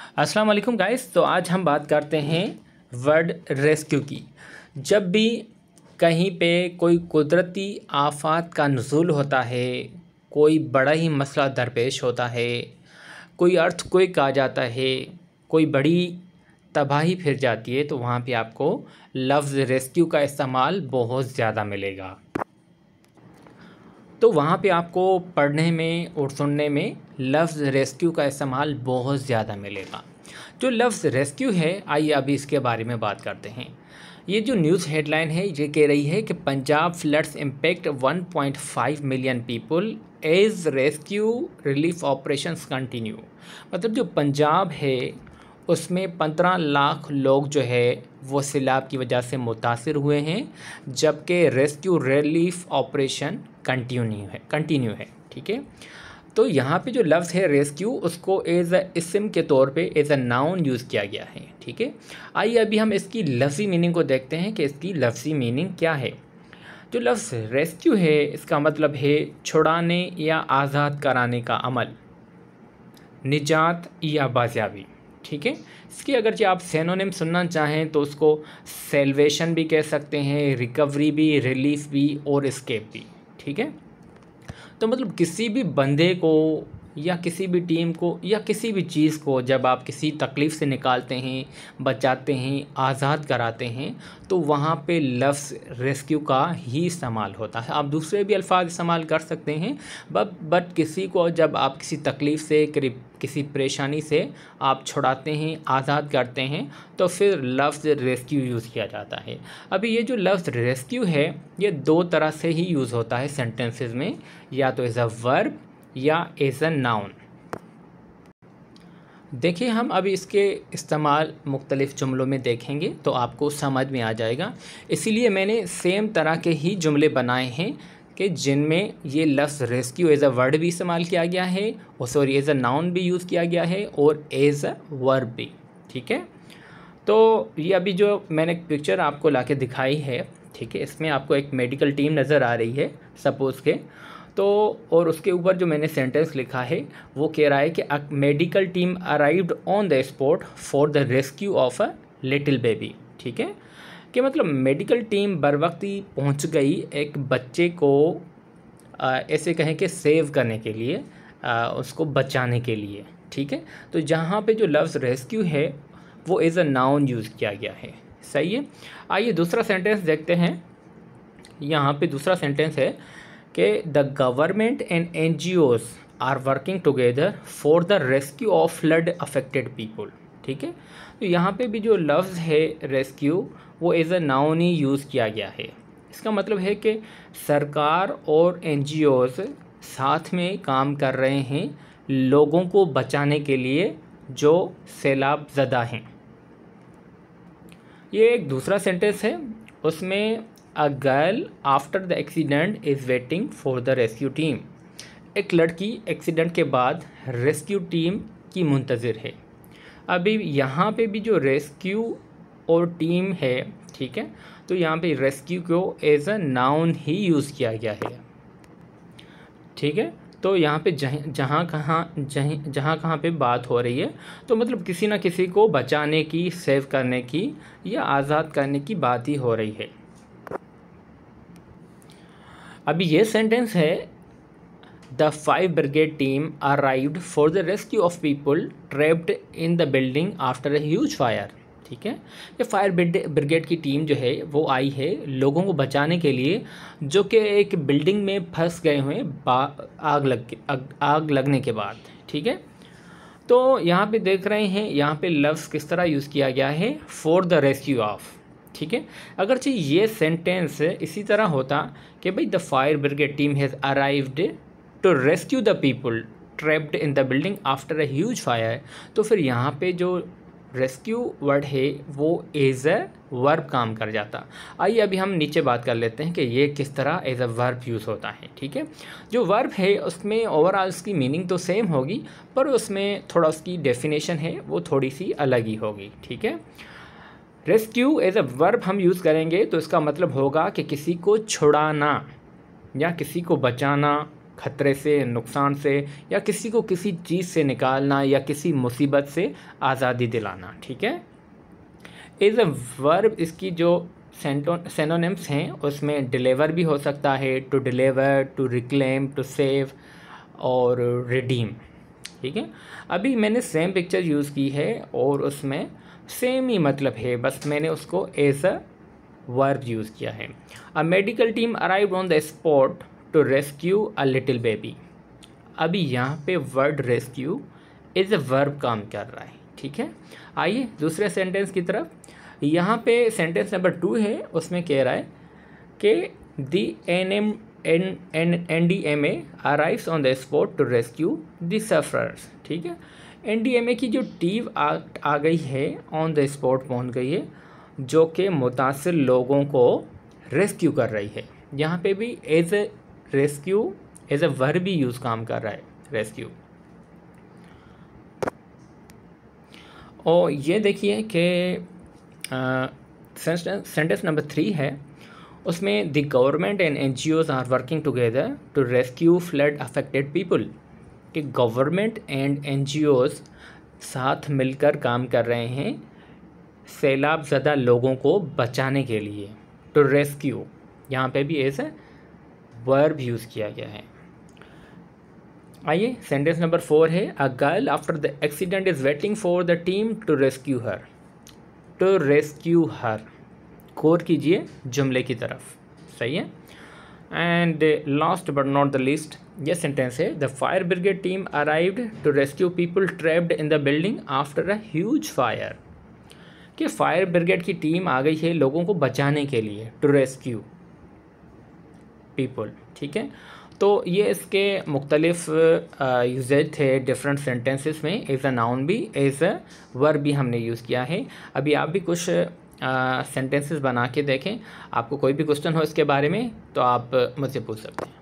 अस्सलाम वालेकुम गाइस। तो आज हम बात करते हैं वर्ड रेस्क्यू की। जब भी कहीं पे कोई कुदरती आफत का नुज़ूल होता है, कोई बड़ा ही मसला दरपेश होता है, कोई अर्थक्वेक आ जाता है, कोई बड़ी तबाही फिर जाती है, तो वहाँ पे आपको लफ्ज़ रेस्क्यू का इस्तेमाल बहुत ज़्यादा मिलेगा। तो वहाँ पे आपको पढ़ने में और सुनने में लफ्ज़ रेस्क्यू का इस्तेमाल बहुत ज़्यादा मिलेगा। जो लफ्ज़ रेस्क्यू है, आइए अभी इसके बारे में बात करते हैं। ये जो न्यूज़ हेडलाइन है ये कह रही है कि Punjab floods impact 1.5 million people as rescue relief operations continue. मतलब जो पंजाब है उसमें 15 लाख लोग जो है वो सैलाब की वजह से मुतासिर हुए हैं, जबकि रेस्क्यू रिलीफ ऑपरेशन कंटिन्यू है। ठीक है, तो यहाँ पे जो लफ्ज़ है रेस्क्यू, उसको एज अ इसम के तौर पे एज अ नाउन यूज़ किया गया है। ठीक है, आइए अभी हम इसकी लफ्ज़ी मीनिंग को देखते हैं कि इसकी लफ्ज़ी मीनिंग क्या है। जो लफ्ज़ रेस्क्यू है इसका मतलब है छुड़ाने या आज़ाद कराने का अमल, निजात या बाज़ियाबी। ठीक है, इसकी अगर जो आप सिनोनिम सुनना चाहें तो उसको सेल्वेशन भी कह सकते हैं, रिकवरी भी, रिलीफ भी और एस्केप भी। ठीक है, तो मतलब किसी भी बंदे को या किसी भी टीम को या किसी भी चीज़ को जब आप किसी तकलीफ़ से निकालते हैं, बचाते हैं, आज़ाद कराते हैं, तो वहाँ पे लफ्ज़ रेस्क्यू का ही इस्तेमाल होता है। आप दूसरे भी अल्फाज इस्तेमाल कर सकते हैं, बट किसी को जब आप किसी तकलीफ़ से, किसी परेशानी से आप छुड़ाते हैं, आज़ाद करते हैं, तो फिर लफ्ज़ रेस्क्यू यूज़ किया जाता है। अभी ये जो लफ्ज़ रेस्क्यू है ये दो तरह से ही यूज़ होता है सेंटेंसेस में, या तो एज अ वर्ब या एज अ नाउन। देखिए, हम अभी इसके इस्तेमाल मुख्तलिफ़ जुमलों में देखेंगे तो आपको समझ में आ जाएगा। इसीलिए मैंने सेम तरह के ही जुमले बनाए हैं कि जिनमें ये लफ्ज़ रेस्क्यू एज अ वर्ड भी इस्तेमाल किया गया है, और सॉरी एज अ नाउन भी यूज़ किया गया है, और एज अ वर्ब भी। ठीक है, तो ये अभी जो मैंने पिक्चर आपको लाके दिखाई है, ठीक है, इसमें आपको एक मेडिकल टीम नज़र आ रही है सपोज़ के, तो और उसके ऊपर जो मैंने सेंटेंस लिखा है वो कह रहा है कि अ medical team arrived on the spot for the rescue of a little baby. ठीक है, कि मतलब मेडिकल टीम बर वक्त ही पहुंच गई एक बच्चे को ऐसे कहें कि सेव करने के लिए, उसको बचाने के लिए। ठीक है, तो जहाँ पे जो लफ्ज़ रेस्क्यू है वो एज अ नाउन यूज़ किया गया है। सही है, आइए दूसरा सेंटेंस देखते हैं। यहाँ पे दूसरा सेंटेंस है कि the government and NGOs are working together for the rescue of flood affected people. ठीक है, तो यहाँ पे भी जो लफ्ज़ है रेस्क्यू वो एज अ नाउन ही यूज़ किया गया है। इसका मतलब है कि सरकार और NGOs साथ में काम कर रहे हैं लोगों को बचाने के लिए जो सैलाब ज़दा हैं। ये एक दूसरा सेंटेंस है, उसमें अ girl after the accident is waiting for the rescue team. एक लड़की एक्सीडेंट के बाद रेस्क्यू टीम की मुंतज़िर है। अभी यहाँ पे भी जो रेस्क्यू और टीम है, ठीक है, तो यहाँ पे रेस्क्यू को एज अ नाउन ही यूज़ किया गया है। ठीक है, तो यहाँ पे जहाँ कहाँ पे बात हो रही है, तो मतलब किसी ना किसी को बचाने की, सेव करने की या आज़ाद करने की बात ही हो रही है। अभी ये सेंटेंस है, the 5 brigade team arrived for the rescue of people trapped in the building after a huge fire. ठीक है, ये फायर ब्रिगेड की टीम जो है वो आई है लोगों को बचाने के लिए जो कि एक बिल्डिंग में फंस गए हुए आग लगने के बाद। ठीक है, तो यहाँ पे देख रहे हैं यहाँ पे लफ्ज़ किस तरह यूज़ किया गया है, फॉर द रेस्क्यू ऑफ। ठीक है, अगरचे ये सेंटेंस इसी तरह होता कि भाई the fire brigade team has arrived to rescue the people trapped in the building after a huge fire, तो फिर यहाँ पे जो रेस्क्यू वर्ड है वो एज अ वर्ब काम कर जाता। आइए अभी हम नीचे बात कर लेते हैं कि ये किस तरह एज अ वर्ब यूज़ होता है। ठीक है, जो वर्ब है उसमें ओवरऑल उसकी मीनिंग तो सेम होगी, पर उसमें थोड़ा उसकी डेफिनेशन है वो थोड़ी सी अलग ही होगी। ठीक है, रेस्क्यू एज अ वर्ब हम यूज़ करेंगे तो इसका मतलब होगा कि किसी को छुड़ाना या किसी को बचाना, खतरे से, नुकसान से, या किसी को किसी चीज़ से निकालना या किसी मुसीबत से आज़ादी दिलाना। ठीक है। इज़ अ वर्ब, इसकी जो सिनोनिम्स हैं उसमें डिलीवर भी हो सकता है, to deliver, to reclaim, to save और रिडीम। ठीक है। अभी मैंने सेम पिक्चर यूज़ की है और उसमें सेम ही मतलब है, बस मैंने उसको एज अ वर्ब यूज़ किया है। A medical team arrived on the spot to rescue a little baby. अभी यहाँ पे word rescue as a verb काम कर रहा है। ठीक है। आइए दूसरे सेंटेंस की तरफ। यहाँ पे सेंटेंस नंबर 2 है, उसमें कह रहा है कि the NDMA arrives on the spot to rescue the sufferers. ठीक है। NDMA की जो टीम आ गई है, ऑन द स्पॉट पहुँच गई है, जो कि मुतासिर लोगों को रेस्क्यू कर रही है। यहाँ पे भी as a rescue as a verb भी यूज़ काम कर रहा है, रेस्क्यू। और ये देखिए कि सेंटेंस नंबर 3 है, उसमें the government and NGOs are working together to rescue flood affected people. कि गवर्नमेंट एंड NGOs साथ मिलकर काम कर रहे हैं सैलाब ज़दा लोगों को बचाने के लिए। टू रेस्क्यू यहाँ पे भी एज ए वर्ब यूज़ किया गया है। आइए सेंटेंस नंबर 4 है, a girl after the accident is waiting for the team to rescue her. To rescue her, गौर कीजिए जुमले की तरफ, सही है। And last but not the least, ये सेंटेंस है, the fire brigade team arrived to rescue people trapped in the building after a huge fire. कि फायर ब्रिगेड की टीम आ गई है लोगों को बचाने के लिए, टू रेस्क्यू पीपल। ठीक है। तो ये इसके मुख्तलिफ यूजेज थे डिफरेंट सेंटेंसेस में। एज अ नाउन भी, एज अ वर्ब भी हमने यूज़ किया है। अभी आप भी कुछ सेंटेंसेस बना के देखें। आपको कोई भी क्वेश्चन हो इसके बारे में तो आप मुझसे पूछ सकते हैं।